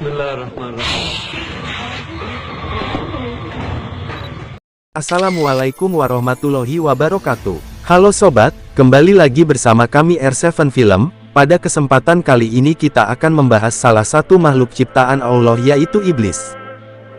Bismillahirrahmanirrahim. Assalamualaikum warahmatullahi wabarakatuh. Halo sobat, kembali lagi bersama kami R7 Film. Pada kesempatan kali ini kita akan membahas salah satu makhluk ciptaan Allah, yaitu iblis.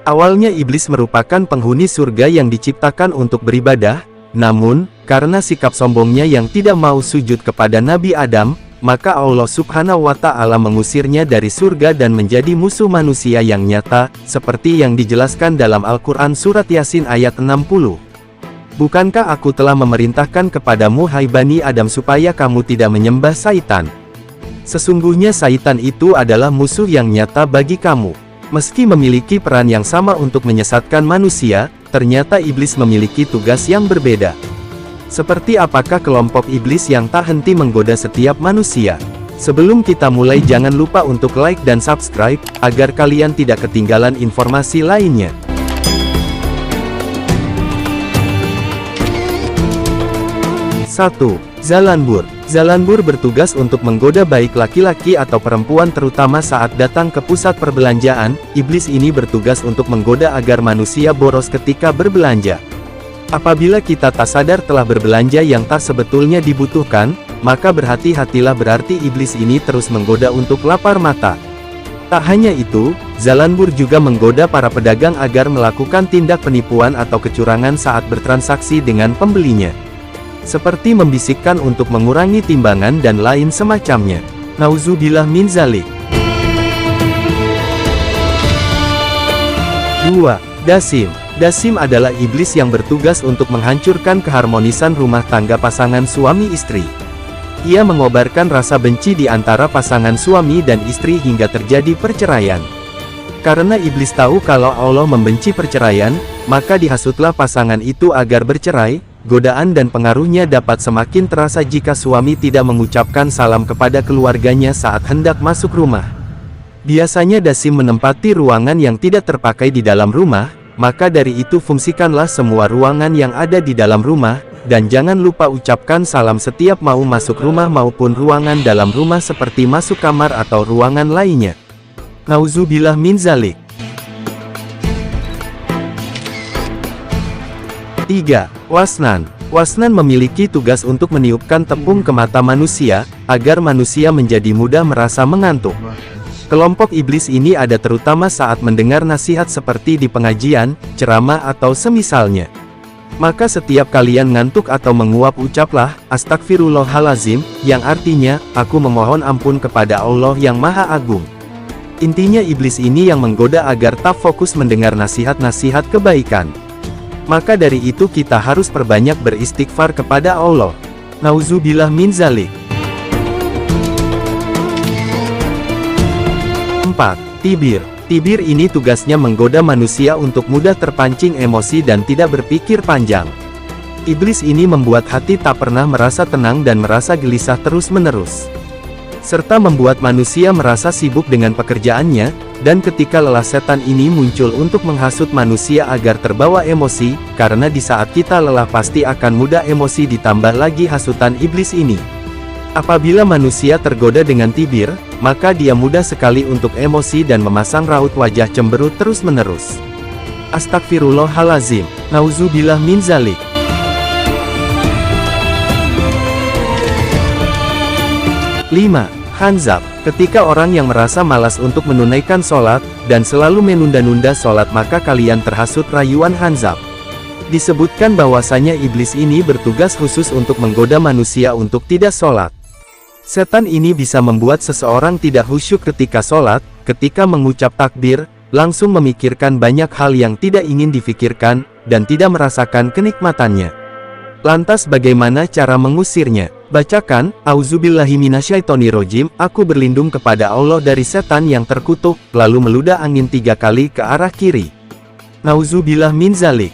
Awalnya iblis merupakan penghuni surga yang diciptakan untuk beribadah, namun, karena sikap sombongnya yang tidak mau sujud kepada Nabi Adam, maka Allah Subhanahu wa Ta'ala mengusirnya dari surga dan menjadi musuh manusia yang nyata, seperti yang dijelaskan dalam Al-Quran Surat Yasin ayat 60. Bukankah aku telah memerintahkan kepadamu hai Bani Adam supaya kamu tidak menyembah Saitan? Sesungguhnya Saitan itu adalah musuh yang nyata bagi kamu. Meski memiliki peran yang sama untuk menyesatkan manusia, ternyata iblis memiliki tugas yang berbeda. Seperti apakah kelompok iblis yang tak henti menggoda setiap manusia? Sebelum kita mulai, jangan lupa untuk like dan subscribe, agar kalian tidak ketinggalan informasi lainnya. 1. Zalanbur. Zalanbur bertugas untuk menggoda baik laki-laki atau perempuan, terutama saat datang ke pusat perbelanjaan. Iblis ini bertugas untuk menggoda agar manusia boros ketika berbelanja. Apabila kita tak sadar telah berbelanja yang tak sebetulnya dibutuhkan, maka berhati-hatilah, berarti iblis ini terus menggoda untuk lapar mata. Tak hanya itu, Zalanbur juga menggoda para pedagang agar melakukan tindak penipuan atau kecurangan saat bertransaksi dengan pembelinya. Seperti membisikkan untuk mengurangi timbangan dan lain semacamnya. Nauzubillah min zalik. 2. Dasim. Dasim adalah iblis yang bertugas untuk menghancurkan keharmonisan rumah tangga pasangan suami istri. Ia mengobarkan rasa benci di antara pasangan suami dan istri hingga terjadi perceraian. Karena iblis tahu kalau Allah membenci perceraian, maka dihasutlah pasangan itu agar bercerai. Godaan dan pengaruhnya dapat semakin terasa jika suami tidak mengucapkan salam kepada keluarganya saat hendak masuk rumah. Biasanya Dasim menempati ruangan yang tidak terpakai di dalam rumah. Maka dari itu fungsikanlah semua ruangan yang ada di dalam rumah, dan jangan lupa ucapkan salam setiap mau masuk rumah maupun ruangan dalam rumah seperti masuk kamar atau ruangan lainnya. Nauzubillah min zalik. 3. Wasnan. Wasnan memiliki tugas untuk meniupkan tepung ke mata manusia, agar manusia menjadi mudah merasa mengantuk. Kelompok iblis ini ada terutama saat mendengar nasihat seperti di pengajian, ceramah atau semisalnya. Maka setiap kalian ngantuk atau menguap, ucaplah, Astagfirullahalazim, yang artinya, aku memohon ampun kepada Allah yang Maha Agung. Intinya iblis ini yang menggoda agar tak fokus mendengar nasihat-nasihat kebaikan. Maka dari itu kita harus perbanyak beristighfar kepada Allah. Nauzubillah min zalik. 4. Tibir. Tibir ini tugasnya menggoda manusia untuk mudah terpancing emosi dan tidak berpikir panjang. Iblis ini membuat hati tak pernah merasa tenang dan merasa gelisah terus-menerus. Serta membuat manusia merasa sibuk dengan pekerjaannya, dan ketika lelah setan ini muncul untuk menghasut manusia agar terbawa emosi, karena di saat kita lelah pasti akan mudah emosi, ditambah lagi hasutan iblis ini. Apabila manusia tergoda dengan tibir, maka dia mudah sekali untuk emosi dan memasang raut wajah cemberut terus-menerus. Astagfirullahalazim. Nauzubillah min zalik. 5. Hanzab. Ketika orang yang merasa malas untuk menunaikan sholat, dan selalu menunda-nunda sholat, maka kalian terhasut rayuan hanzab. Disebutkan bahwasanya iblis ini bertugas khusus untuk menggoda manusia untuk tidak sholat. Setan ini bisa membuat seseorang tidak khusyuk ketika sholat, ketika mengucap takbir, langsung memikirkan banyak hal yang tidak ingin difikirkan, dan tidak merasakan kenikmatannya. Lantas bagaimana cara mengusirnya? Bacakan, Auzubillahiminasyaitonirrojim, aku berlindung kepada Allah dari setan yang terkutuk, lalu meludah angin 3 kali ke arah kiri. Nauzubillah min zalik.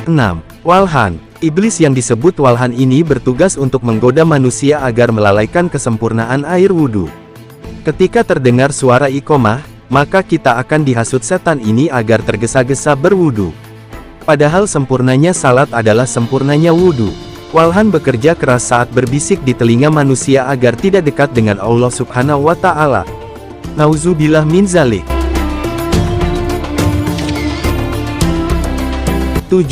6. Walhan. Iblis yang disebut Walhan ini bertugas untuk menggoda manusia agar melalaikan kesempurnaan air wudhu. Ketika terdengar suara iqomah, maka kita akan dihasut setan ini agar tergesa-gesa berwudhu. Padahal sempurnanya salat adalah sempurnanya wudhu. Walhan bekerja keras saat berbisik di telinga manusia agar tidak dekat dengan Allah Subhanahu wa Ta'ala. Nauzubillah min zalik. 7.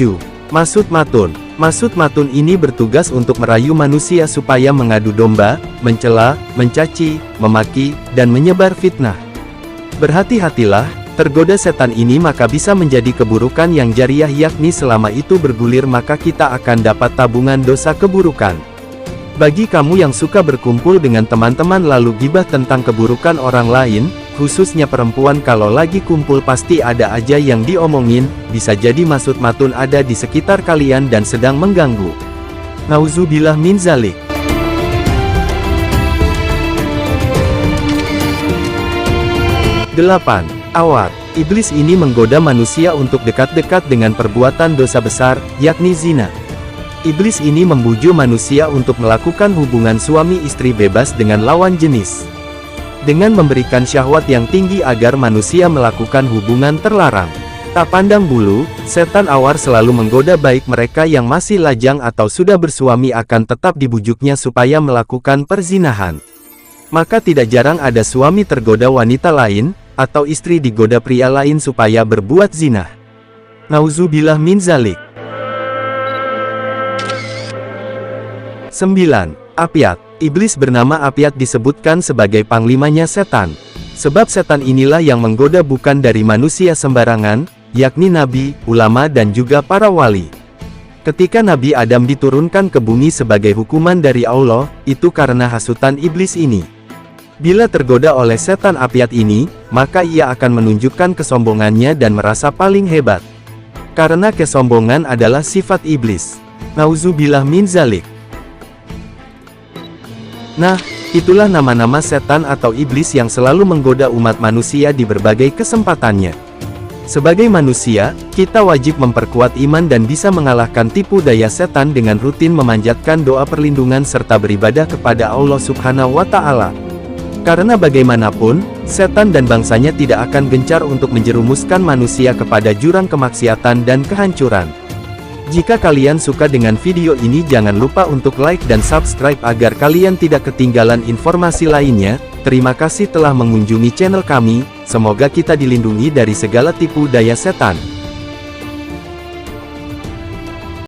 Masud Matun. Masud Matun ini bertugas untuk merayu manusia supaya mengadu domba, mencela, mencaci, memaki, dan menyebar fitnah. Berhati-hatilah, tergoda setan ini maka bisa menjadi keburukan yang jariah, yakni selama itu bergulir maka kita akan dapat tabungan dosa keburukan. Bagi kamu yang suka berkumpul dengan teman-teman lalu gibah tentang keburukan orang lain, khususnya perempuan, kalau lagi kumpul pasti ada aja yang diomongin, bisa jadi Masud Matun ada di sekitar kalian dan sedang mengganggu. Nauzubillah min zalik. 8. Awat. Iblis ini menggoda manusia untuk dekat-dekat dengan perbuatan dosa besar, yakni zina. Iblis ini membujuk manusia untuk melakukan hubungan suami istri bebas dengan lawan jenis. Dengan memberikan syahwat yang tinggi agar manusia melakukan hubungan terlarang. Tak pandang bulu, setan awar selalu menggoda baik mereka yang masih lajang atau sudah bersuami akan tetap dibujuknya supaya melakukan perzinahan. Maka tidak jarang ada suami tergoda wanita lain, atau istri digoda pria lain supaya berbuat zina. Nauzubillah min zalik. 9. Apyat. Iblis bernama Apyat disebutkan sebagai panglimanya setan. Sebab setan inilah yang menggoda bukan dari manusia sembarangan, yakni nabi, ulama dan juga para wali. Ketika Nabi Adam diturunkan ke bumi sebagai hukuman dari Allah, itu karena hasutan iblis ini. Bila tergoda oleh setan Apyat ini, maka ia akan menunjukkan kesombongannya dan merasa paling hebat. Karena kesombongan adalah sifat iblis. Nauzubillah min zalik. Nah, itulah nama-nama setan atau iblis yang selalu menggoda umat manusia di berbagai kesempatannya. Sebagai manusia, kita wajib memperkuat iman dan bisa mengalahkan tipu daya setan dengan rutin memanjatkan doa perlindungan serta beribadah kepada Allah Subhanahu wa Ta'ala. Karena bagaimanapun, setan dan bangsanya tidak akan gencar untuk menjerumuskan manusia kepada jurang kemaksiatan dan kehancuran. Jika kalian suka dengan video ini jangan lupa untuk like dan subscribe agar kalian tidak ketinggalan informasi lainnya. Terima kasih telah mengunjungi channel kami, semoga kita dilindungi dari segala tipu daya setan.